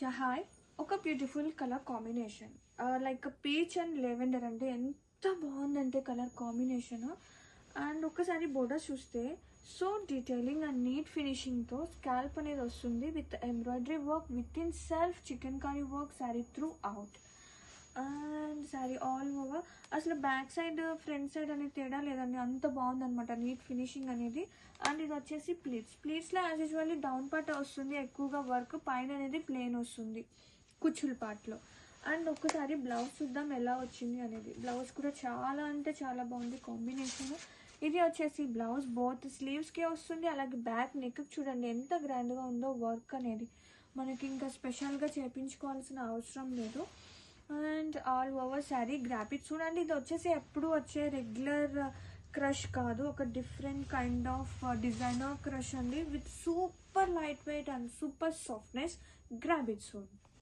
Yeah hi. ఒక beautiful colour combination like peach and lavender అంటే ఎంత బాగుందంటే కలర్ కాంబినేషన్. అండ్ ఒక్కసారి బోర్డర్ చూస్తే సో డీటెయిలింగ్ అండ్ నీట్ ఫినిషింగ్తో స్కాల్ప్ అనేది వస్తుంది with embroidery work with in self chikankari work sari throughout and sari all over. అసలు బ్యాక్ సైడ్ ఫ్రంట్ సైడ్ అనేది తేడా లేదండి, అంత బాగుందనమాట నీట్ ఫినిషింగ్ అనేది. అండ్ ఇది వచ్చేసి ప్లీట్స్లో యాజ్ యూజువల్లీ డౌన్ పార్ట్ వస్తుంది ఎక్కువగా వర్క్, పైన అనేది ప్లేన్ వస్తుంది కుచ్చుల పార్ట్లో. అండ్ ఒక్కసారి బ్లౌజ్ చూద్దాం ఎలా వచ్చింది అనేది. బ్లౌజ్ కూడా చాలా అంటే చాలా బాగుంది కాంబినేషన్. ఇది వచ్చేసి బ్లౌజ్ బోత్ స్లీవ్స్కే వస్తుంది, అలాగే బ్యాక్ నెక్ చూడండి ఎంత గ్రాండ్గా ఉందో వర్క్ అనేది. మనకి ఇంకా స్పెషల్గా చేయించుకోవాల్సిన అవసరం లేదు. And all over sari graphics చూడండి. ఇది వచ్చేసి ఎప్పుడు వచ్చే రెగ్యులర్ క్రష్ కాదు, ఒక different kind of designer crush అండి with super light weight and super softness. Grab it soon.